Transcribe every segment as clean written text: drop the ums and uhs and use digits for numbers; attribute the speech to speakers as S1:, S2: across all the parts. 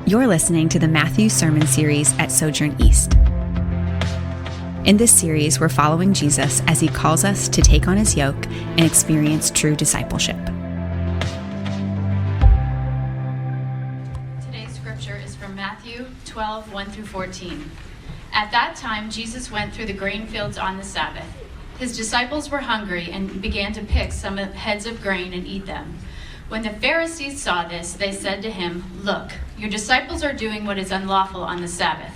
S1: You're listening to the Matthew Sermon Series at Sojourn East. In this series, we're following Jesus as he calls us to take on his yoke and experience true discipleship.
S2: Today's scripture is from Matthew 12, 1 through 14. At that time, Jesus went through the grain fields on the Sabbath. His disciples were hungry and began to pick some heads of grain and eat them. When the Pharisees saw this, they said to him, "Look, your disciples are doing what is unlawful on the Sabbath."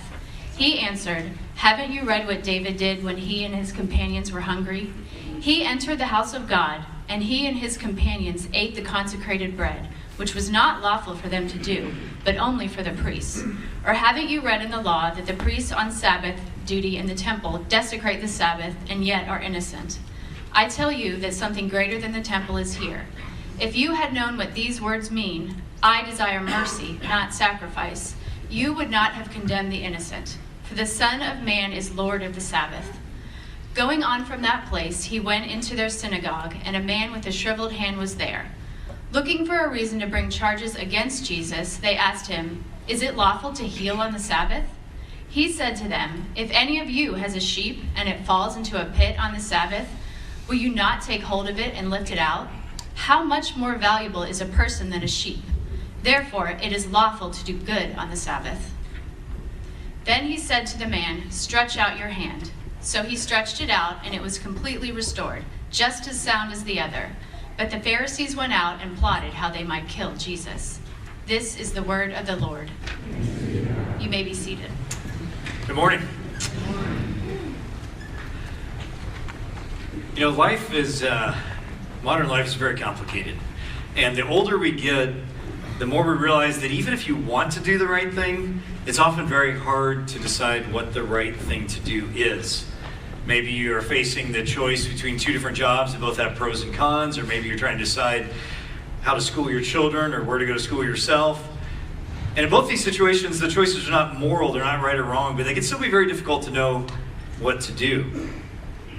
S2: He answered, "Haven't you read what David did when he and his companions were hungry? He entered the house of God, and he and his companions ate the consecrated bread, which was not lawful for them to do, but only for the priests. Or haven't you read in the law that the priests on Sabbath duty in the temple desecrate the Sabbath and yet are innocent? I tell you that something greater than the temple is here. If you had known what these words mean, 'I desire mercy, not sacrifice,' you would not have condemned the innocent. For the Son of Man is Lord of the Sabbath." Going on from that place, he went into their synagogue, and a man with a shriveled hand was there. Looking for a reason to bring charges against Jesus, they asked him, "Is it lawful to heal on the Sabbath?" He said to them, "If any of you has a sheep and it falls into a pit on the Sabbath, will you not take hold of it and lift it out? How much more valuable is a person than a sheep? Therefore, it is lawful to do good on the Sabbath." Then he said to the man, "Stretch out your hand." So he stretched it out, and it was completely restored, just as sound as the other. But the Pharisees went out and plotted how they might kill Jesus. This is the word of the Lord. You may be seated.
S3: Good morning. You know, modern life is very complicated. And the older we get, the more we realize that even if you want to do the right thing, it's often very hard to decide what the right thing to do is. Maybe you're facing the choice between two different jobs that both have pros and cons, or maybe you're trying to decide how to school your children or where to go to school yourself. And in both these situations, the choices are not moral, they're not right or wrong, but they can still be very difficult to know what to do.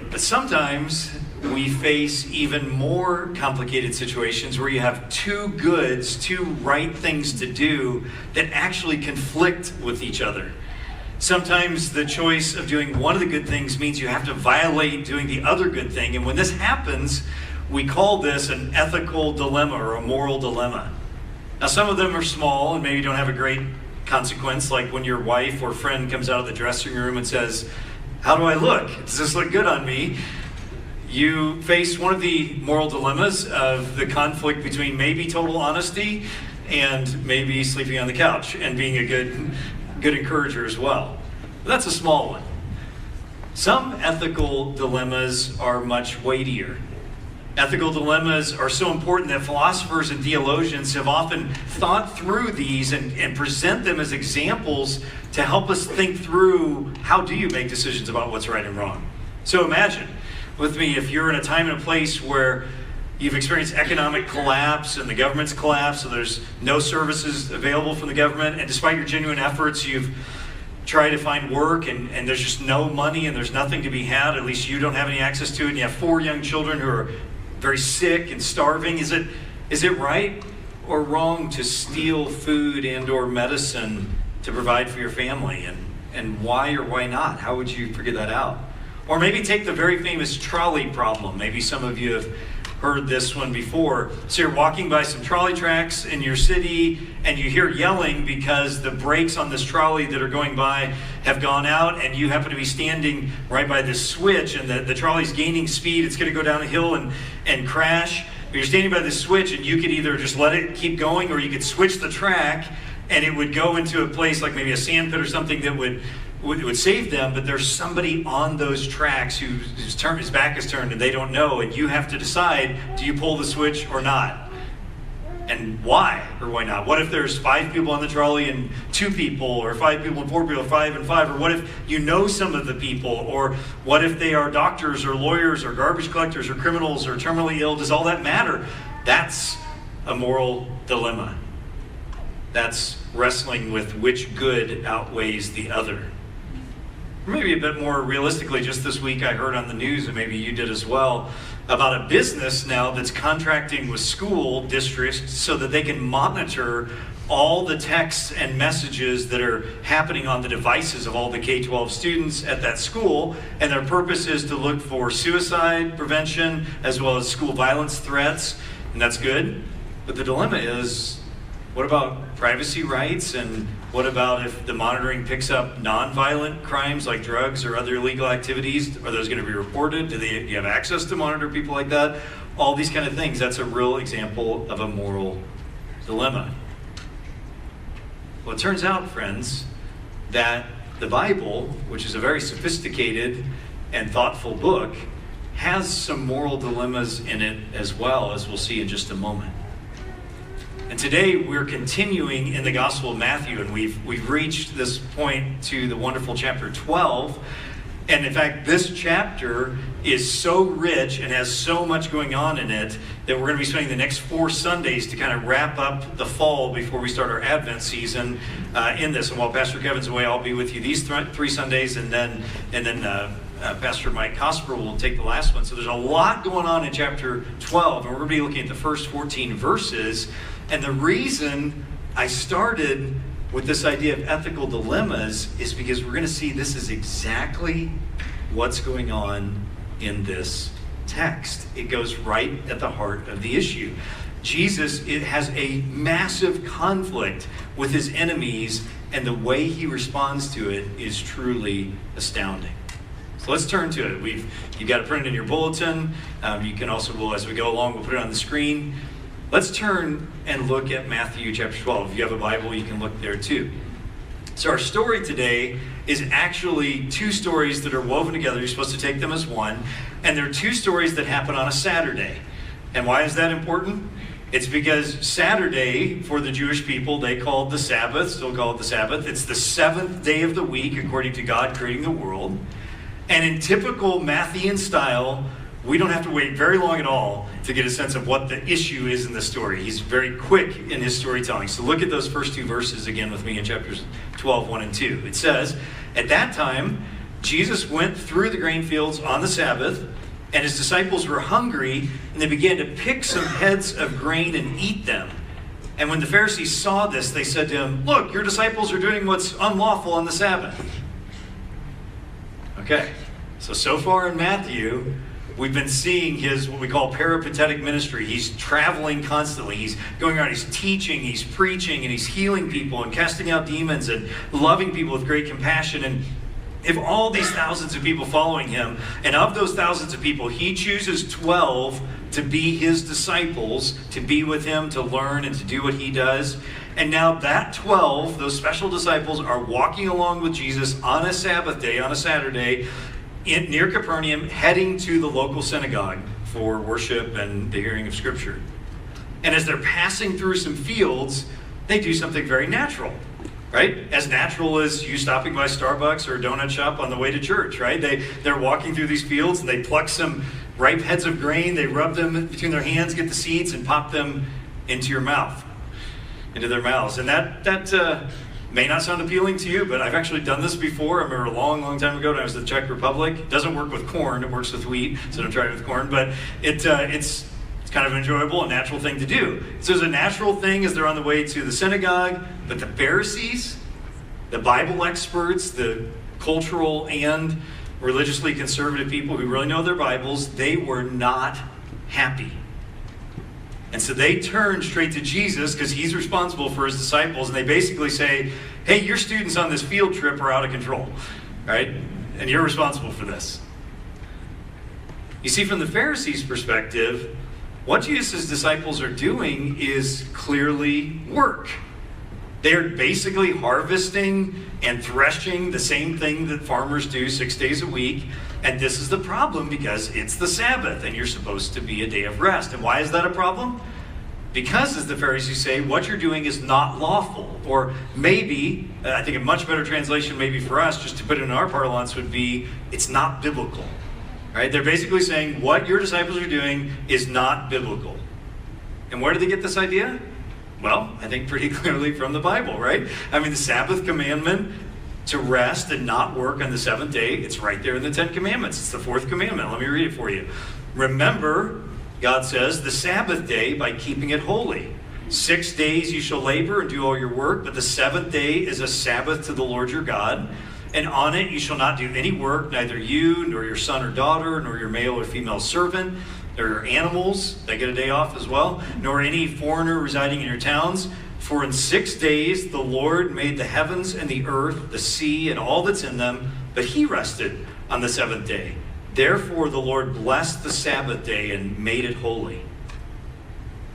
S3: But sometimes we face even more complicated situations where you have two goods, two right things to do that actually conflict with each other. Sometimes the choice of doing one of the good things means you have to violate doing the other good thing. And when this happens, we call this an ethical dilemma or a moral dilemma. Now, some of them are small and maybe don't have a great consequence, like when your wife or friend comes out of the dressing room and says, "How do I look? Does this look good on me?" You face one of the moral dilemmas of the conflict between maybe total honesty and maybe sleeping on the couch and being a good encourager as well. But that's a small one. Some ethical dilemmas are much weightier. Ethical dilemmas are so important that philosophers and theologians have often thought through these and present them as examples to help us think through how do you make decisions about what's right and wrong. So imagine with me if you're in a time and a place where you've experienced economic collapse and the government's collapse, so there's no services available from the government, and despite your genuine efforts, you've tried to find work and there's just no money and there's nothing to be had, at least you don't have any access to it, and you have 4 young children who are very sick and starving. Is it right or wrong to steal food and or medicine to provide for your family? And why or why not? How would you figure that out? Or maybe take the very famous trolley problem. Maybe some of you have heard this one before. So you're walking by some trolley tracks in your city and you hear yelling because the brakes on this trolley that are going by have gone out, and you happen to be standing right by this switch, and the trolley's gaining speed. It's going to go down a hill and crash. But you're standing by this switch, and you could either just let it keep going, or you could switch the track and it would go into a place like maybe a sand pit or something that would save them. But there's somebody on those tracks whose back is turned and they don't know, and you have to decide, do you pull the switch or not? And why or why not? What if there's 5 people on the trolley and 2 people, or 5 people and 4 people, 5 and 5? Or what if you know some of the people? Or what if they are doctors or lawyers or garbage collectors or criminals or terminally ill? Does all that matter? That's a moral dilemma. That's wrestling with which good outweighs the other. Maybe a bit more realistically, just this week I heard on the news, and maybe you did as well, about a business now that's contracting with school districts so that they can monitor all the texts and messages that are happening on the devices of all the K-12 students at that school. And their purpose is to look for suicide prevention as well as school violence threats. And that's good. But the dilemma is, what about privacy rights? And what about if the monitoring picks up nonviolent crimes like drugs or other illegal activities? Are those going to be reported? Do you have access to monitor people like that? All these kind of things. That's a real example of a moral dilemma. Well, it turns out, friends, that the Bible, which is a very sophisticated and thoughtful book, has some moral dilemmas in it as well, as we'll see in just a moment. And today we're continuing in the Gospel of Matthew, and we've reached this point to the wonderful chapter 12. And in fact, this chapter is so rich and has so much going on in it that we're going to be spending the next 4 Sundays to kind of wrap up the fall before we start our Advent season in this. And while Pastor Kevin's away, I'll be with you these 3 Sundays, and then Pastor Mike Cosper will take the last one. So there's a lot going on in chapter 12, and we're going to be looking at the first 14 verses. And the reason I started with this idea of ethical dilemmas is because we're going to see this is exactly what's going on in this text. It goes right at the heart of the issue. Jesus has a massive conflict with his enemies, and the way he responds to it is truly astounding. So let's turn to it. You've got it printed in your bulletin. You can also, as we go along, we'll put it on the screen. Let's turn and look at Matthew chapter 12. If you have a Bible, you can look there too. So our story today is actually 2 stories that are woven together. You're supposed to take them as one. And they're 2 stories that happen on a Saturday. And why is that important? It's because Saturday, for the Jewish people, they called the Sabbath, still called the Sabbath. It's the 7th day of the week, according to God creating the world. And in typical Matthean style, we don't have to wait very long at all to get a sense of what the issue is in the story. He's very quick in his storytelling. So look at those first 2 verses again with me in chapters 12, 1 and 2. It says, "At that time, Jesus went through the grain fields on the Sabbath, and his disciples were hungry, and they began to pick some heads of grain and eat them. And when the Pharisees saw this, they said to him, 'Look, your disciples are doing what's unlawful on the Sabbath.'" Okay, so far in Matthew, we've been seeing his, what we call peripatetic ministry. He's traveling constantly. He's going around, he's teaching, he's preaching, and he's healing people and casting out demons and loving people with great compassion. And if all these thousands of people following him, and of those thousands of people, he chooses 12 to be his disciples, to be with him, to learn and to do what he does. And now that 12, those special disciples, are walking along with Jesus on a Sabbath day, on a Saturday, near Capernaum, heading to the local synagogue for worship and the hearing of Scripture. And as they're passing through some fields, they do something very natural, right? As natural as you stopping by Starbucks or a donut shop on the way to church, right? They're walking through these fields, and they pluck some ripe heads of grain, they rub them between their hands, get the seeds, and pop them into your mouth, into their mouths. And that may not sound appealing to you, but I've actually done this before. I remember a long, long time ago when I was in the Czech Republic. It doesn't work with corn, it works with wheat, so don't try it with corn. But it's kind of an enjoyable and natural thing to do. So it's a natural thing as they're on the way to the synagogue, but the Pharisees, the Bible experts, the cultural and religiously conservative people who really know their Bibles, they were not happy. And so they turn straight to Jesus because he's responsible for his disciples. And they basically say, "Hey, your students on this field trip are out of control, right? And you're responsible for this." You see, from the Pharisees' perspective, what Jesus' disciples are doing is clearly work. They're basically harvesting and threshing the same thing that farmers do 6 days a week. And this is the problem because it's the Sabbath and you're supposed to be a day of rest. And why is that a problem? Because, as the Pharisees say, what you're doing is not lawful. Or maybe, I think a much better translation maybe for us, just to put it in our parlance, would be, it's not biblical. Right? They're basically saying what your disciples are doing is not biblical. And where did they get this idea? Well, I think pretty clearly from the Bible, right? I mean, the Sabbath commandment to rest and not work on the 7th day, it's right there in the 10 Commandments. It's the 4th commandment. Let me read it for you. Remember, God says, the Sabbath day by keeping it holy. 6 days you shall labor and do all your work, but the seventh day is a Sabbath to the Lord your God. And on it you shall not do any work, neither you, nor your son or daughter, nor your male or female servant, nor your animals, they get a day off as well, nor any foreigner residing in your towns. For in 6 days the Lord made the heavens and the earth, the sea, and all that's in them, but he rested on the seventh day. Therefore the Lord blessed the Sabbath day and made it holy.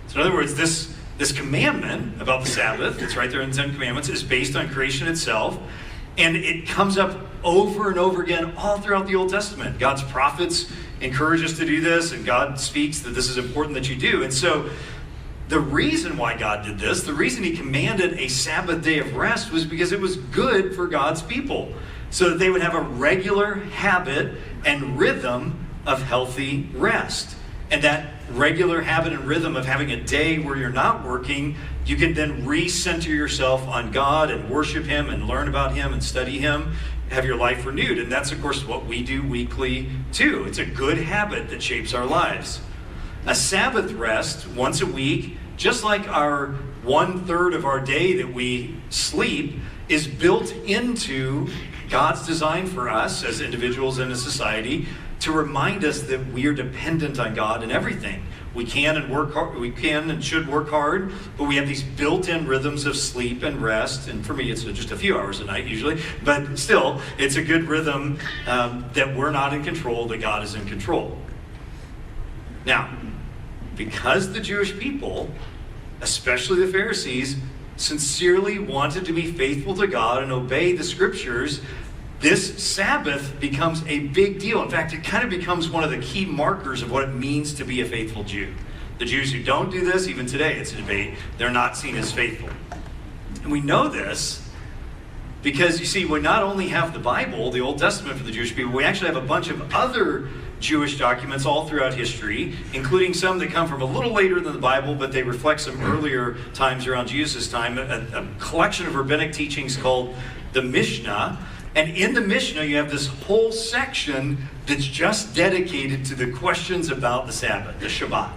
S3: So in other words, this commandment about the Sabbath, it's right there in the Ten Commandments, is based on creation itself. And it comes up over and over again all throughout the Old Testament. God's prophets encourage us to do this, and God speaks that this is important that you do. And so the reason why God did this, the reason he commanded a Sabbath day of rest, was because it was good for God's people, so that they would have a regular habit and rhythm of healthy rest. And that regular habit and rhythm of having a day where you're not working, you can then recenter yourself on God and worship him and learn about him and study him, have your life renewed. And that's, of course, what we do weekly, too. It's a good habit that shapes our lives. A Sabbath rest once a week, just like our 1/3 of our day that we sleep, is built into God's design for us as individuals and as society to remind us that we are dependent on God in everything. We can and should work hard, but we have these built-in rhythms of sleep and rest. And for me, it's just a few hours a night usually, but still, it's a good rhythm that we're not in control, that God is in control. Now, because the Jewish people, especially the Pharisees, sincerely wanted to be faithful to God and obey the scriptures, this Sabbath becomes a big deal. In fact, it kind of becomes one of the key markers of what it means to be a faithful Jew. The Jews who don't do this, even today, it's a debate, they're not seen as faithful. And we know this because, you see, we not only have the Bible, the Old Testament for the Jewish people, we actually have a bunch of other Jewish documents all throughout history, including some that come from a little later than the Bible, but they reflect some earlier times around Jesus' time, a collection of rabbinic teachings called the Mishnah. And in the Mishnah, you have this whole section that's just dedicated to the questions about the Sabbath, the Shabbat.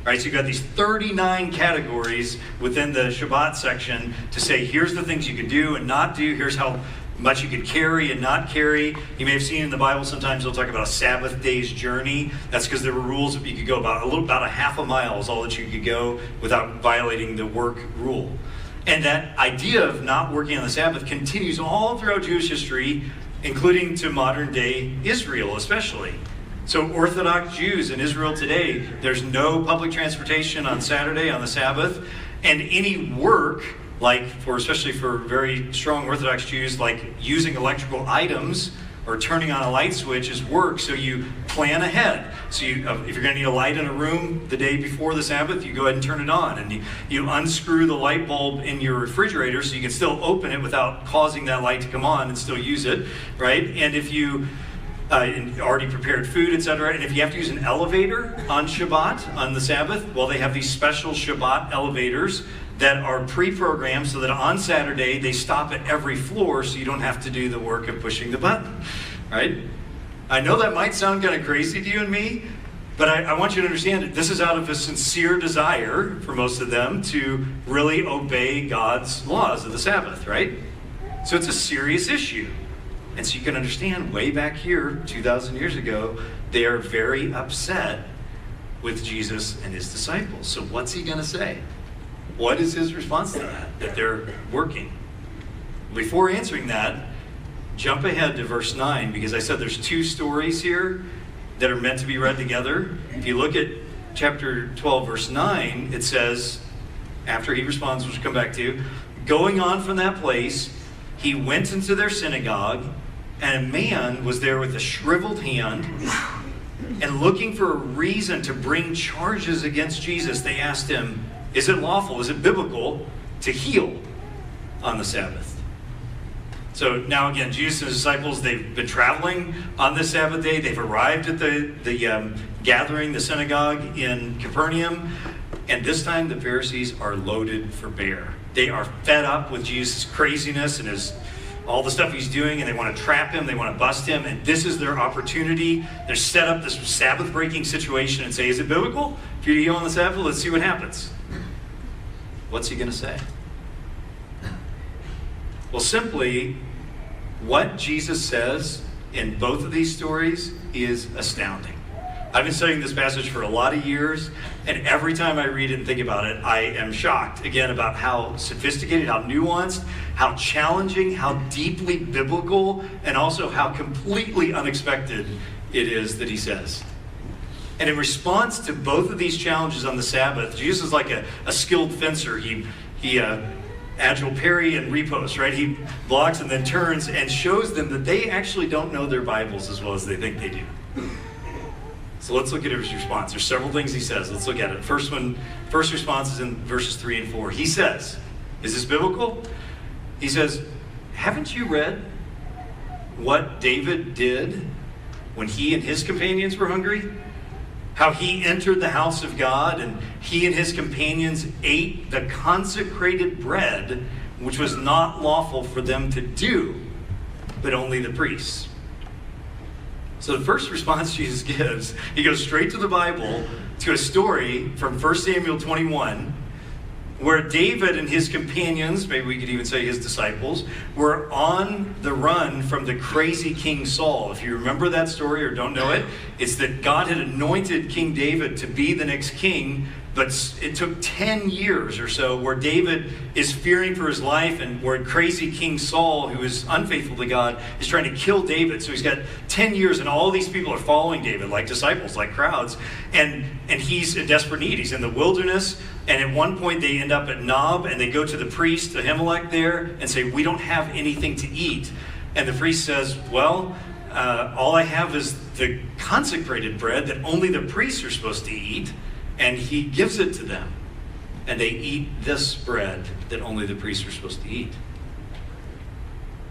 S3: Right? So you've got these 39 categories within the Shabbat section to say, here's the things you can do and not do. Here's how much you can carry and not carry. You may have seen in the Bible sometimes they'll talk about a Sabbath day's journey. That's because there were rules that you could go about a half a mile is all that you could go without violating the work rule. And that idea of not working on the Sabbath continues all throughout Jewish history, including to modern day Israel especially. So Orthodox Jews in Israel today, there's no public transportation on Saturday on the Sabbath, and any work, especially for very strong Orthodox Jews, like using electrical items or turning on a light switch is work, so you plan ahead. So if you're going to need a light in a room the day before the Sabbath, you go ahead and turn it on. And you unscrew the light bulb in your refrigerator so you can still open it without causing that light to come on and still use it, right? And if you already prepared food, etc., and if you have to use an elevator on Shabbat, on the Sabbath, well, they have these special Shabbat elevators that are pre-programmed so that on Saturday they stop at every floor so you don't have to do the work of pushing the button, right? I know that might sound kind of crazy to you and me, but I want you to understand that this is out of a sincere desire for most of them to really obey God's laws of the Sabbath, right? So it's a serious issue. And so you can understand way back here, 2,000 years ago, they are very upset with Jesus and his disciples. So what's he going to say? What is his response to that they're working? Before answering that, jump ahead to verse 9, because I said there's two stories here that are meant to be read together. If you look at chapter 12, verse 9, it says, after he responds, which we'll come back to, going on from that place, he went into their synagogue, and a man was there with a shriveled hand, and looking for a reason to bring charges against Jesus, they asked him, is it lawful, is it biblical to heal on the Sabbath? So now again, Jesus and his disciples, they've been traveling on this Sabbath day. They've arrived at the gathering, the synagogue in Capernaum. And this time the Pharisees are loaded for bear. They are fed up with Jesus' craziness and his all the stuff he's doing, and they want to trap him, they want to bust him, and this is their opportunity. They're set up this Sabbath-breaking situation and say, is it biblical for you to heal on the Sabbath? Let's see what happens. What's he going to say? Well, simply, what Jesus says in both of these stories is astounding. I've been studying this passage for a lot of years, and every time I read it and think about it, I am shocked, again, about how sophisticated, how nuanced, how challenging, how deeply biblical, and also how completely unexpected it is that he says. And in response to both of these challenges on the Sabbath, Jesus is like a skilled fencer. He agile parry and riposte, right? He blocks and then turns and shows them that they actually don't know their Bibles as well as they think they do. So let's look at his response. There's several things he says. Let's look at it. First response is in verses 3 and 4. He says, is this biblical? He says, haven't you read what David did when he and his companions were hungry? How he entered the house of God and he and his companions ate the consecrated bread, which was not lawful for them to do, but only the priests. So the first response Jesus gives, he goes straight to the Bible, to a story from 1 Samuel 21, where David and his companions, maybe we could even say his disciples, were on the run from the crazy King Saul. If you remember that story or don't know it, it's that God had anointed King David to be the next king, but it took 10 years or so where David is fearing for his life, and where crazy King Saul, who is unfaithful to God, is trying to kill David. So he's got 10 years, and all these people are following David, like disciples, like crowds, and he's in desperate need. He's in the wilderness, and at one point they end up at Nob, and they go to the priest, Ahimelech, there, and say, we don't have anything to eat. And the priest says, well, all I have is the consecrated bread that only the priests are supposed to eat. And he gives it to them. And they eat this bread that only the priests are supposed to eat.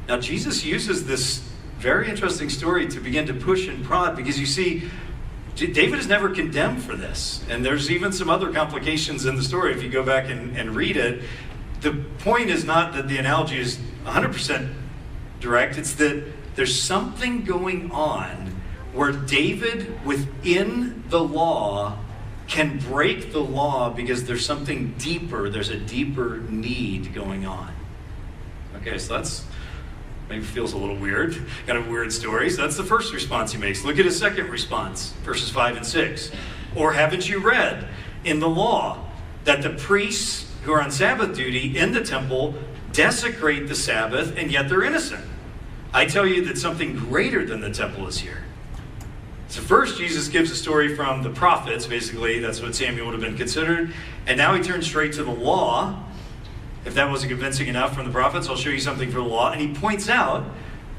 S3: Now, Jesus uses this very interesting story to begin to push and prod, because you see, David is never condemned for this. And there's even some other complications in the story if you go back and read it. The point is not that the analogy is 100% direct. It's that there's something going on where David, within the law, can break the law because there's something deeper. There's a deeper need going on. Okay, so that's maybe feels a little weird, kind of weird story. So that's the first response he makes. Look at his second response, verses 5 and 6. Or haven't you read in the law that the priests who are on Sabbath duty in the temple desecrate the Sabbath, and yet they're innocent? I tell you that something greater than the temple is here. So first, Jesus gives a story from the prophets, basically. That's what Samuel would have been considered. And now he turns straight to the law. If that wasn't convincing enough from the prophets, I'll show you something from the law. And he points out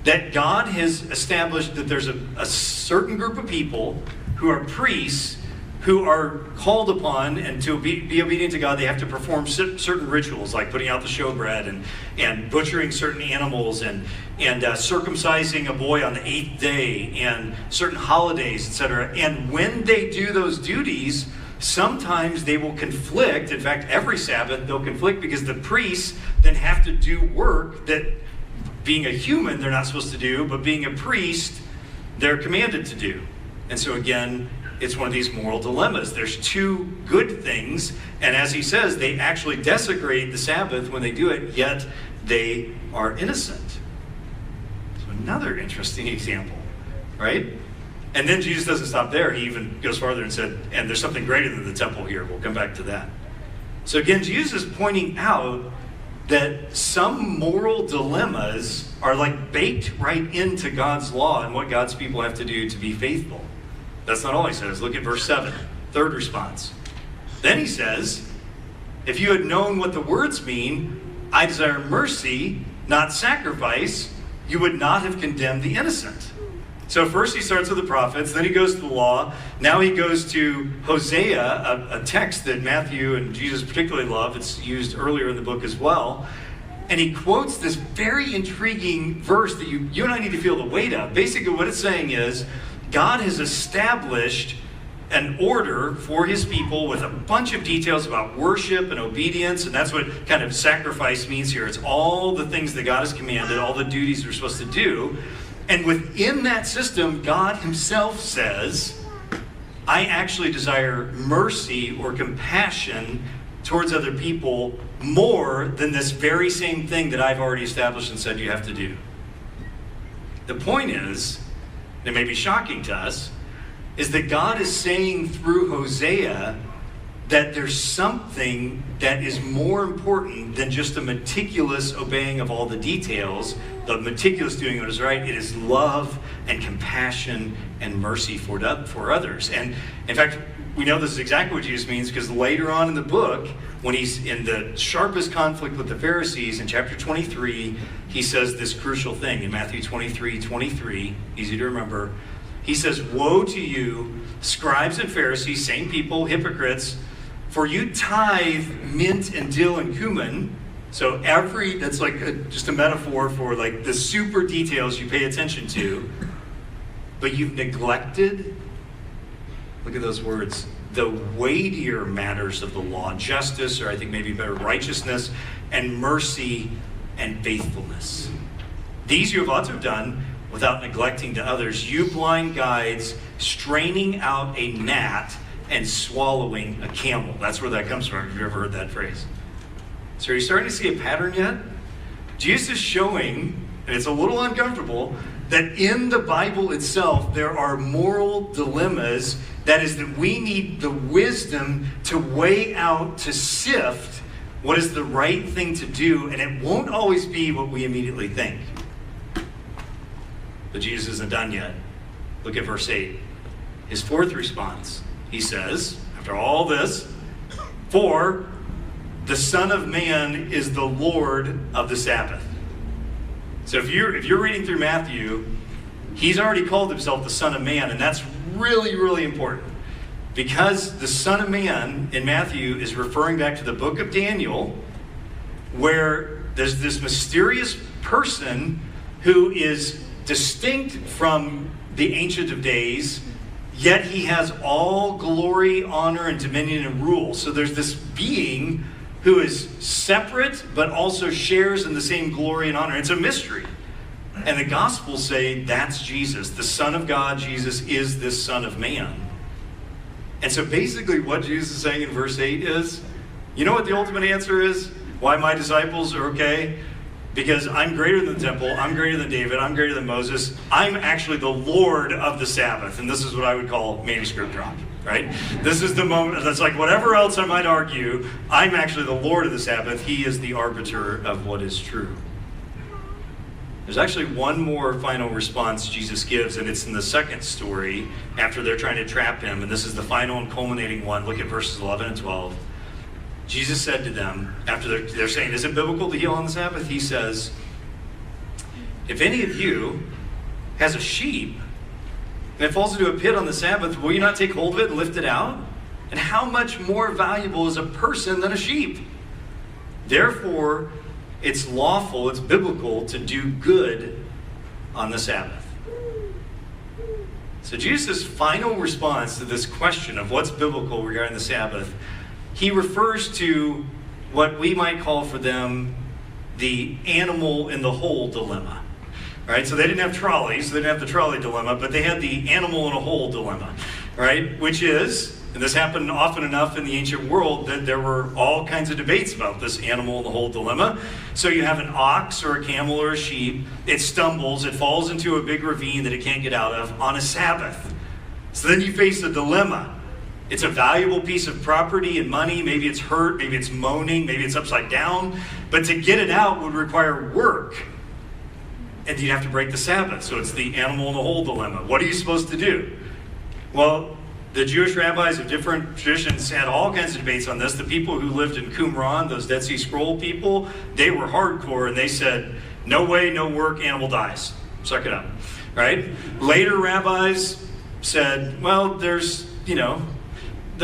S3: that God has established that there's a certain group of people who are priests, who are called upon, and to be obedient to God, they have to perform certain rituals, like putting out the showbread and butchering certain animals and circumcising a boy on the 8th day and certain holidays, etc. And when they do those duties, sometimes they will conflict. In fact, every Sabbath they'll conflict, because the priests then have to do work that, being a human, they're not supposed to do, but being a priest, they're commanded to do. And so again, it's one of these moral dilemmas. There's two good things, and as he says, they actually desecrate the Sabbath when they do it, yet they are innocent. So another interesting example, right? And then Jesus doesn't stop there. He even goes farther and said, and there's something greater than the temple here. We'll come back to that. So again, Jesus is pointing out that some moral dilemmas are like baked right into God's law and what God's people have to do to be faithful. That's not all he says. Look at verse 7, third response. Then he says, if you had known what the words mean, I desire mercy, not sacrifice, you would not have condemned the innocent. So first he starts with the prophets, then he goes to the law. Now he goes to Hosea, a text that Matthew and Jesus particularly love. It's used earlier in the book as well. And he quotes this very intriguing verse that you and I need to feel the weight of. Basically what it's saying is, God has established an order for his people with a bunch of details about worship and obedience, and that's what kind of sacrifice means here. It's all the things that God has commanded, all the duties we're supposed to do. And within that system, God himself says, I actually desire mercy or compassion towards other people more than this very same thing that I've already established and said you have to do. The point is, it may be shocking to us, is that God is saying through Hosea that there's something that is more important than just a meticulous obeying of all the details, the meticulous doing what is right. It is love and compassion and mercy for others. And in fact, we know this is exactly what Jesus means, because later on in the book, when he's in the sharpest conflict with the Pharisees in chapter 23, he says this crucial thing in Matthew 23:23, easy to remember. He says, woe to you, scribes and Pharisees, same people, hypocrites, for you tithe mint and dill and cumin. So that's like just a metaphor for like the super details you pay attention to. But you've neglected, look at those words, the weightier matters of the law, justice, or I think maybe better, righteousness, and mercy and faithfulness. These you ought to have done without neglecting to others. You blind guides, straining out a gnat and swallowing a camel. That's where that comes from. Have you ever heard that phrase? So are you starting to see a pattern yet? Jesus is showing, and it's a little uncomfortable, that in the Bible itself there are moral dilemmas. That is, that we need the wisdom to weigh out, to sift what is the right thing to do, and it won't always be what we immediately think. But Jesus isn't done yet. Look at verse 8. His fourth response. He says, after all this, for the Son of Man is the Lord of the Sabbath. So if you're reading through Matthew, he's already called himself the Son of Man, and that's really, really important. Because the Son of Man in Matthew is referring back to the book of Daniel, where there's this mysterious person who is distinct from the Ancient of Days, yet he has all glory, honor, and dominion and rule. So there's this being who is separate, but also shares in the same glory and honor. It's a mystery. And the Gospels say that's Jesus. The Son of God, Jesus, is this Son of Man. And so basically what Jesus is saying in verse 8 is, you know what the ultimate answer is? Why my disciples are okay? Because I'm greater than the temple, I'm greater than David, I'm greater than Moses. I'm actually the Lord of the Sabbath. And this is what I would call manuscript drop, right? This is the moment that's like whatever else I might argue, I'm actually the Lord of the Sabbath. He is the arbiter of what is true. There's actually one more final response Jesus gives, and it's in the second story after they're trying to trap him. And this is the final and culminating one. Look at verses 11 and 12. Jesus said to them, after they're saying, is it biblical to heal on the Sabbath? He says, if any of you has a sheep and it falls into a pit on the Sabbath, will you not take hold of it and lift it out? And how much more valuable is a person than a sheep? Therefore, it's lawful, it's biblical to do good on the Sabbath. So Jesus' final response to this question of what's biblical regarding the Sabbath, he refers to what we might call for them the animal in the hole dilemma. Right? So they didn't have trolleys, so they didn't have the trolley dilemma, but they had the animal in a hole dilemma. Right? Which is, and this happened often enough in the ancient world, that there were all kinds of debates about this animal in the hole dilemma. So you have an ox or a camel or a sheep, it stumbles, it falls into a big ravine that it can't get out of on a Sabbath. So then you face a dilemma. It's a valuable piece of property and money. Maybe it's hurt, maybe it's moaning, maybe it's upside down. But to get it out would require work. And you'd have to break the Sabbath. So it's the animal in the hole dilemma. What are you supposed to do? Well, the Jewish rabbis of different traditions had all kinds of debates on this. The people who lived in Qumran, those Dead Sea Scroll people, they were hardcore, and they said, no way, no work, animal dies. Suck it up. Right? Later rabbis said, well, there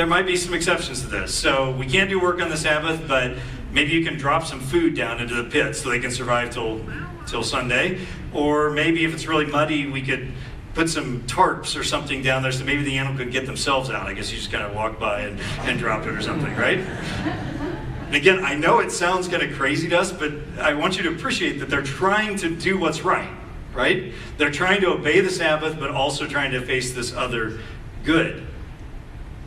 S3: might be some exceptions to this. So we can't do work on the Sabbath, but maybe you can drop some food down into the pit so they can survive till Sunday. Or maybe if it's really muddy, we could put some tarps or something down there so maybe the animal could get themselves out. I guess you just kind of walk by and drop it or something, right? And again, I know it sounds kind of crazy to us, but I want you to appreciate that they're trying to do what's right? They're trying to obey the Sabbath, but also trying to face this other good.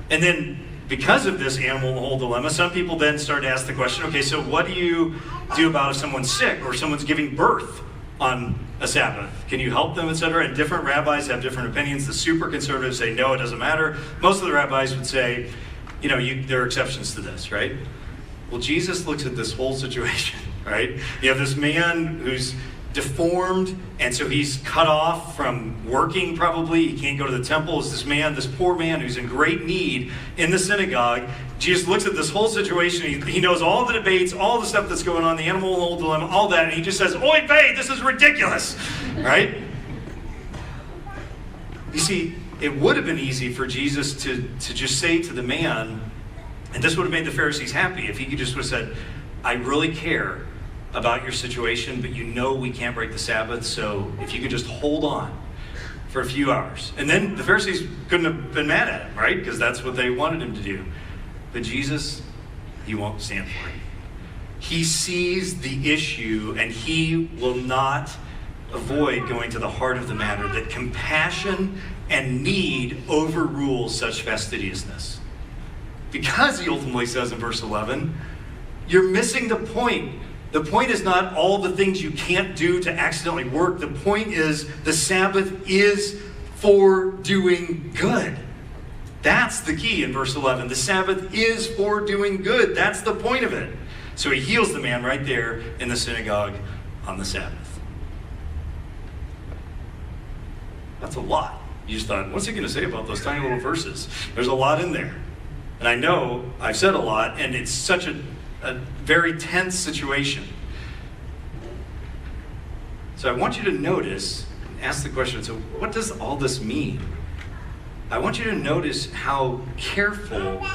S3: And then because of this animal whole dilemma, some people then start to ask the question, okay, so what do you do about if someone's sick or someone's giving birth on a Sabbath? Can you help them, etc.? And different rabbis have different opinions. The super conservatives say, no, it doesn't matter. Most of the rabbis would say, there are exceptions to this, right? Well, Jesus looks at this whole situation, right? You have this man who's deformed, and so he's cut off from working probably. He can't go to the temple. It's this poor man who's in great need in the synagogue. Jesus looks at this whole situation. He knows all the debates, all the stuff that's going on, the animal whole dilemma, all that, and he just says, "Oy vey, this is ridiculous," right? You see, it would have been easy for Jesus to just say to the man, and this would have made the Pharisees happy, if he could just have said, "I really care about your situation, but we can't break the Sabbath, so if you could just hold on for a few hours." And then the Pharisees couldn't have been mad at him, right? Because that's what they wanted him to do. But Jesus, he won't stand for it. He sees the issue, and he will not avoid going to the heart of the matter, that compassion and need overrule such fastidiousness. Because he ultimately says in verse 11, you're missing the point. The point is not all the things you can't do to accidentally work. The point is the Sabbath is for doing good. That's the key in verse 11. The Sabbath is for doing good. That's the point of it. So he heals the man right there in the synagogue on the Sabbath. That's a lot. You just thought, what's he going to say about those tiny little verses? There's a lot in there. And I know I've said a lot, and it's such a very tense situation. So I want you to notice, ask the question, so what does all this mean? I want you to notice how careful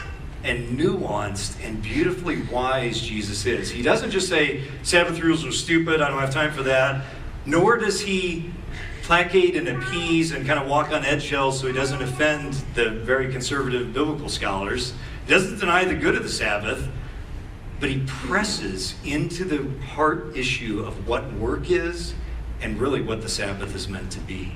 S3: and nuanced and beautifully wise Jesus is. He doesn't just say, Sabbath rules are stupid, I don't have time for that. Nor does he placate and appease and kind of walk on eggshells so he doesn't offend the very conservative biblical scholars. He doesn't deny the good of the Sabbath, but he presses into the heart issue of what work is and really what the Sabbath is meant to be.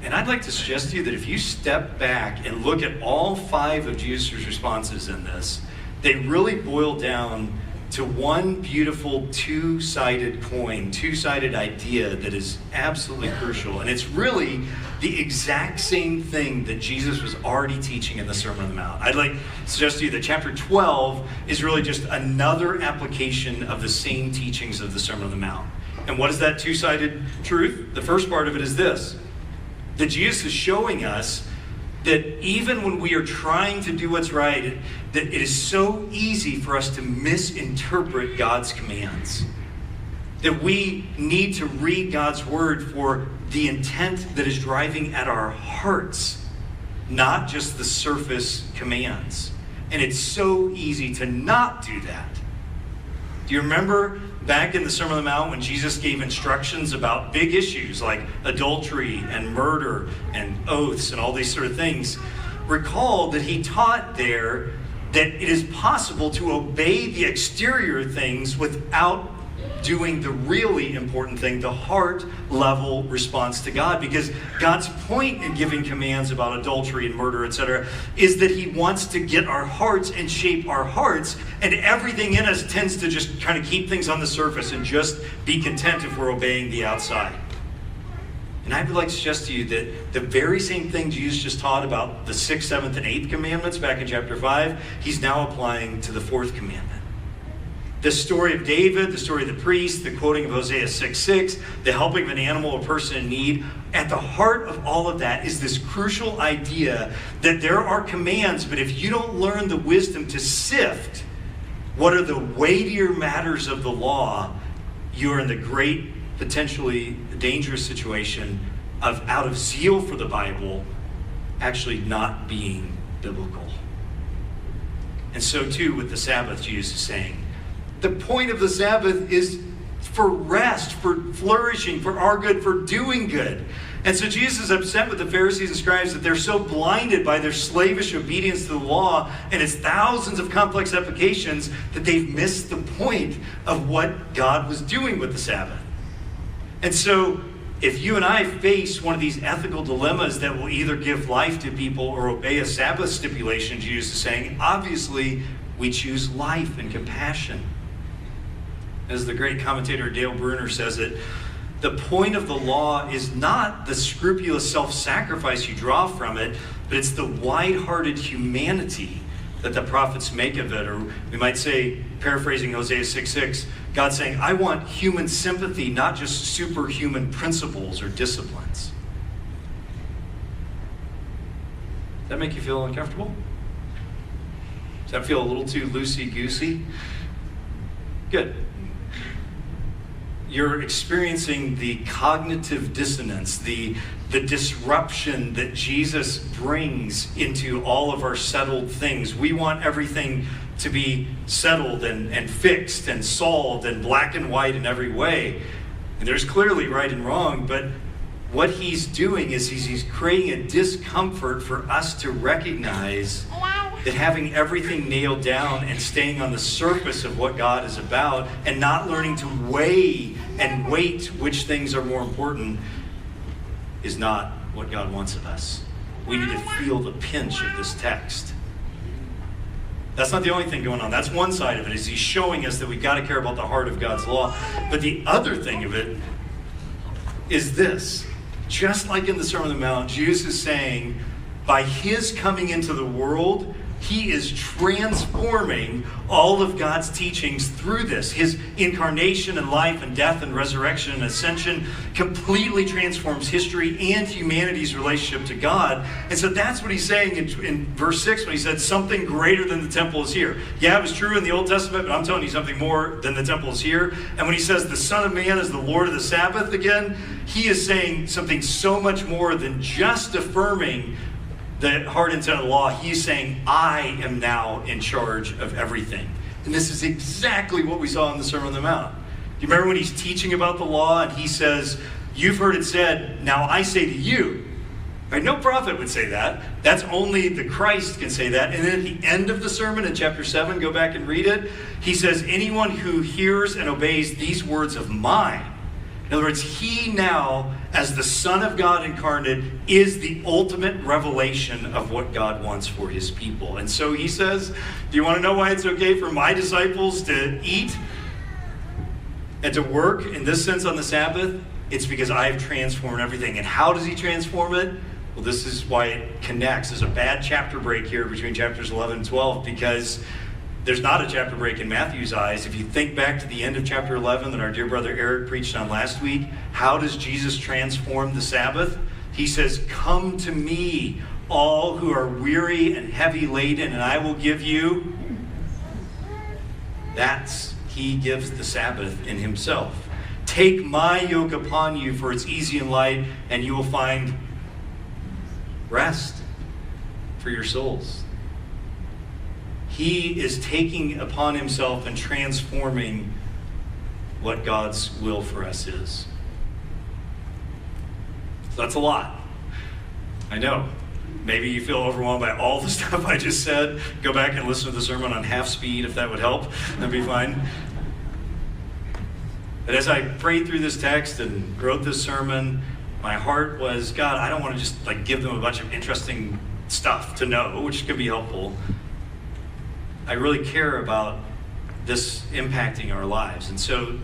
S3: And I'd like to suggest to you that if you step back and look at all 5 of Jesus' responses in this, they really boil down to one beautiful two-sided coin, two-sided idea that is absolutely crucial. And it's really the exact same thing that Jesus was already teaching in the Sermon on the Mount. I'd like to suggest to you that chapter 12 is really just another application of the same teachings of the Sermon on the Mount. And what is that two-sided truth? The first part of it is this, that Jesus is showing us that even when we are trying to do what's right, that it is so easy for us to misinterpret God's commands. That we need to read God's word for the intent that is driving at our hearts, not just the surface commands. And it's so easy to not do that. Do you remember back in the Sermon on the Mount when Jesus gave instructions about big issues like adultery and murder and oaths and all these sort of things? Recall that he taught there that it is possible to obey the exterior things without doing the really important thing, the heart level response to God. Because God's point in giving commands about adultery and murder, etc., is that he wants to get our hearts and shape our hearts, and everything in us tends to just kind of keep things on the surface and just be content if we're obeying the outside. And I would like to suggest to you that the very same thing Jesus just taught about the 6th, 7th, and 8th commandments back in chapter 5, he's now applying to the 4th commandment. The story of David, the story of the priest, the quoting of Hosea 6:6, the helping of an animal or person in need. At the heart of all of that is this crucial idea that there are commands, but if you don't learn the wisdom to sift what are the weightier matters of the law, you're in the great, potentially dangerous situation of, out of zeal for the Bible, actually not being biblical. And so too with the Sabbath, Jesus is saying, the point of the Sabbath is for rest, for flourishing, for our good, for doing good. And so Jesus is upset with the Pharisees and scribes that they're so blinded by their slavish obedience to the law and its thousands of complex applications that they've missed the point of what God was doing with the Sabbath. And so if you and I face one of these ethical dilemmas that will either give life to people or obey a Sabbath stipulation, Jesus is saying, obviously we choose life and compassion. As the great commentator Dale Bruner says it, the point of the law is not the scrupulous self-sacrifice you draw from it, but it's the wide-hearted humanity that the prophets make of it. Or we might say, paraphrasing Hosea 6:6, God saying, I want human sympathy, not just superhuman principles or disciplines. Does that make you feel uncomfortable? Does that feel a little too loosey-goosey? Good. You're experiencing the cognitive dissonance, the disruption that Jesus brings into all of our settled things. We want everything to be settled and fixed and solved and black and white in every way. And there's clearly right and wrong, but what he's doing is he's creating a discomfort for us to recognize that having everything nailed down and staying on the surface of what God is about and not learning to weigh and weight which things are more important is not what God wants of us. We need to feel the pinch of this text. That's not the only thing going on. That's one side of it, is he's showing us that we've got to care about the heart of God's law. But the other thing of it is this. Just like in the Sermon on the Mount, Jesus is saying, by his coming into the world, he is transforming all of God's teachings through this. His incarnation and life and death and resurrection and ascension completely transforms history and humanity's relationship to God. And so that's what he's saying in verse 6 when he said something greater than the temple is here. Yeah, it was true in the Old Testament, but I'm telling you something more than the temple is here. And when he says the Son of Man is the Lord of the Sabbath again, he is saying something so much more than just affirming the heart intent of the law. He's saying, I am now in charge of everything. And this is exactly what we saw in the Sermon on the Mount. Do you remember when he's teaching about the law and he says, you've heard it said, now I say to you. Right? No prophet would say that. That's only the Christ can say that. And then at the end of the sermon in chapter 7, go back and read it, he says, anyone who hears and obeys these words of mine. In other words, he now, as the Son of God incarnate, is the ultimate revelation of what God wants for his people. And so he says, do you want to know why it's okay for my disciples to eat and to work in this sense on the Sabbath? It's because I have transformed everything. And how does he transform it? Well, this is why it connects. There's a bad chapter break here between chapters 11 and 12 because there's not a chapter break in Matthew's eyes. If you think back to the end of chapter 11 that our dear brother Eric preached on last week, how does Jesus transform the Sabbath? He says, come to me, all who are weary and heavy laden, and I will give you. He gives the Sabbath in himself. Take my yoke upon you, for it's easy and light, and you will find rest for your souls. He is taking upon himself and transforming what God's will for us is. So that's a lot. I know. Maybe you feel overwhelmed by all the stuff I just said. Go back and listen to the sermon on half speed if that would help. That'd be fine. But as I prayed through this text and wrote this sermon, my heart was, God, I don't want to just give them a bunch of interesting stuff to know, which could be helpful. I really care about this impacting our lives. And so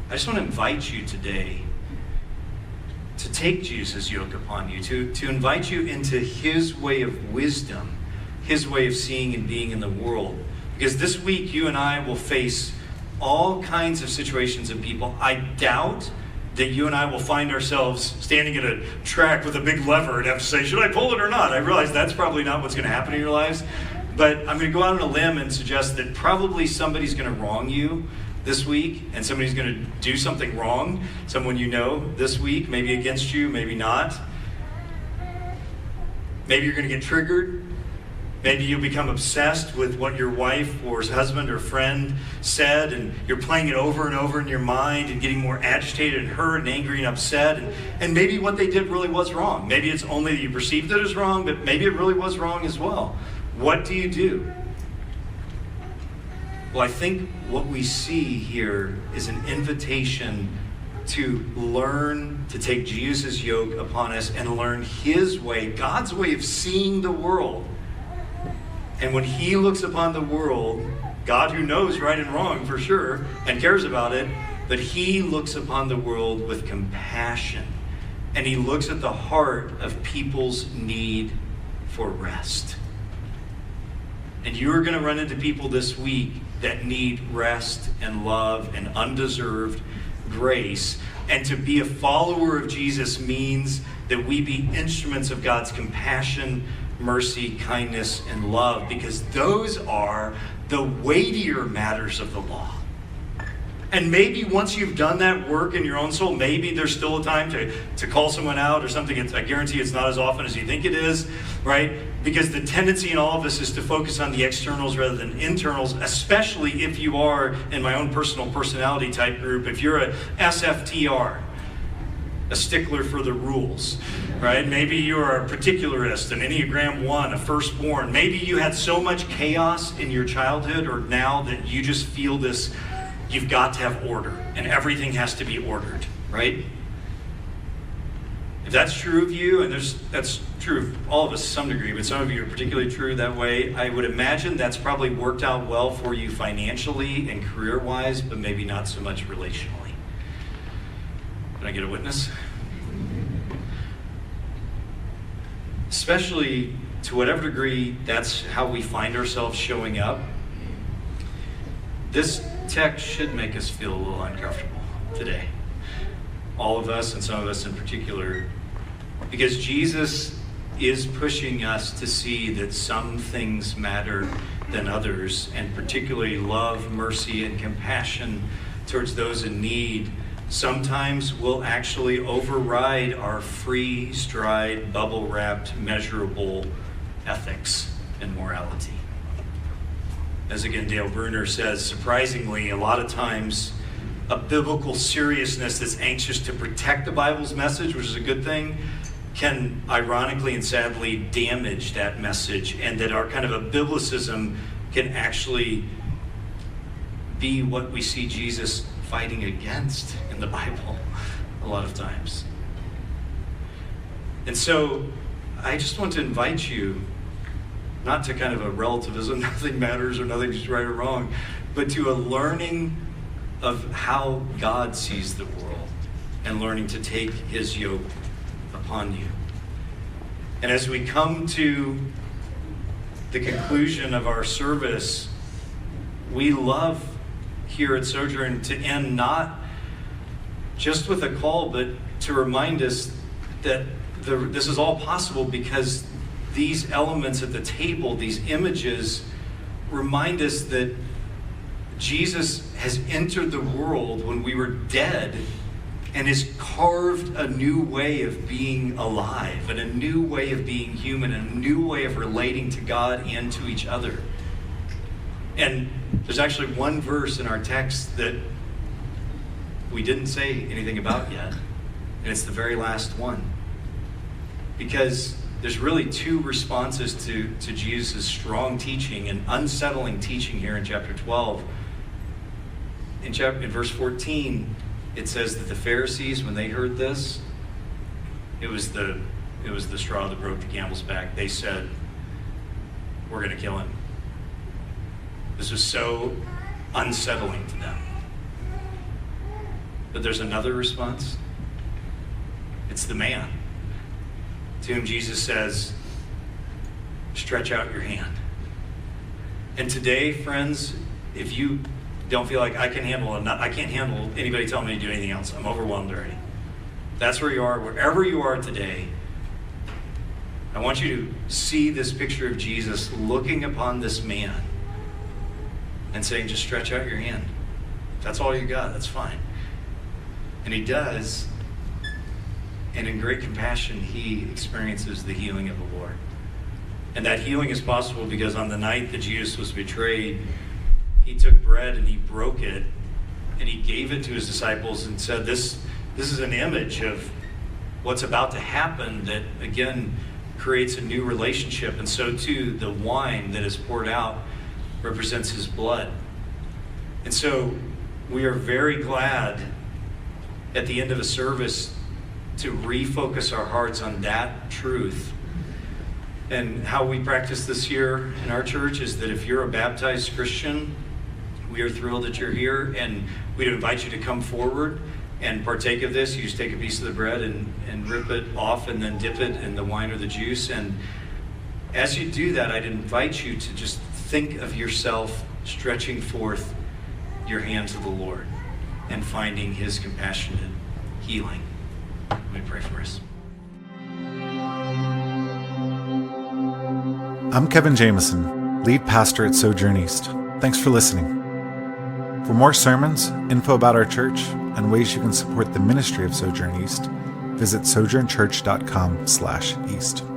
S3: I just want to invite you today to take Jesus' yoke upon you, to invite you into his way of wisdom, his way of seeing and being in the world. Because this week you and I will face all kinds of situations and people. I doubt that you and I will find ourselves standing at a track with a big lever and have to say, should I pull it or not? I realize that's probably not what's going to happen in your lives. But I'm going to go out on a limb and suggest that probably somebody's going to wrong you this week, and somebody's going to do something wrong, someone you know this week, maybe against you, maybe not. Maybe you're going to get triggered. Maybe you become obsessed with what your wife or husband or friend said, and you're playing it over and over in your mind and getting more agitated and hurt and angry and upset. And maybe what they did really was wrong. Maybe it's only that you perceived it as wrong, but maybe it really was wrong as well. What do you do? Well, I think what we see here is an invitation to learn to take Jesus' yoke upon us and learn his way, God's way of seeing the world. And when he looks upon the world, God who knows right and wrong for sure and cares about it, but he looks upon the world with compassion. And he looks at the heart of people's need for rest. And you are going to run into people this week that need rest and love and undeserved grace. And to be a follower of Jesus means that we be instruments of God's compassion, mercy, kindness, and love, because those are the weightier matters of the law. And maybe once you've done that work in your own soul, maybe there's still a time to call someone out or something. I guarantee it's not as often as you think it is, right? Because the tendency in all of us is to focus on the externals rather than internals, especially if you are, in my own personal personality type group, if you're a SFTR, a stickler for the rules, right? Maybe you're a particularist, an Enneagram 1, a firstborn. Maybe you had so much chaos in your childhood or now that you just feel this, you've got to have order and everything has to be ordered, right? If that's true of you, and that's true of all of us to some degree, but some of you are particularly true that way, I would imagine that's probably worked out well for you financially and career-wise, but maybe not so much relationally. Can I get a witness? Especially to whatever degree that's how we find ourselves showing up. This text should make us feel a little uncomfortable today. All of us, and some of us in particular, because Jesus is pushing us to see that some things matter than others, and particularly love, mercy, and compassion towards those in need sometimes will actually override our free-stride, bubble-wrapped, measurable ethics and morality. As again Dale Bruner says, surprisingly, a lot of times a biblical seriousness that's anxious to protect the Bible's message, which is a good thing, can ironically and sadly damage that message, and that our kind of a biblicism can actually be what we see Jesus fighting against in the Bible a lot of times. And so I just want to invite you, not to kind of a relativism, nothing matters or nothing's right or wrong, but to a learning of how God sees the world and learning to take his yoke upon you. And as we come to the conclusion of our service, we love here at Sojourn to end not just with a call, but to remind us that this is all possible because these elements at the table, these images, remind us that Jesus has entered the world when we were dead and has carved a new way of being alive and a new way of being human and a new way of relating to God and to each other. And there's actually one verse in our text that we didn't say anything about yet, and it's the very last one. Because there's really two responses to Jesus' strong teaching and unsettling teaching here in chapter 12. In verse 14, it says that the Pharisees, when they heard this, it was the straw that broke the camel's back. They said, "We're going to kill him." This was so unsettling to them. But there's another response. It's the man to whom Jesus says, "Stretch out your hand." And today, friends, if you don't feel like I can't handle anybody telling me to do anything else, I'm overwhelmed already. That's where you are, wherever you are today. I want you to see this picture of Jesus looking upon this man and saying, just stretch out your hand. If that's all you got, that's fine. And he does. And in great compassion, he experiences the healing of the Lord. And that healing is possible because on the night that Jesus was betrayed, he took bread and he broke it and he gave it to his disciples and said, this is an image of what's about to happen that, again, creates a new relationship. And so too, the wine that is poured out represents his blood. And so we are very glad at the end of a service to refocus our hearts on that truth. And how we practice this here in our church is that if you're a baptized Christian, we are thrilled that you're here, and we'd invite you to come forward and partake of this. You just take a piece of the bread and rip it off and then dip it in the wine or the juice. And as you do that, I'd invite you to just think of yourself stretching forth your hand to the Lord and finding his compassionate healing. Let me pray for us.
S4: I'm Kevin Jameson, lead pastor at Sojourn East. Thanks for listening. For more sermons, info about our church, and ways you can support the ministry of Sojourn East, visit sojournchurch.com/east.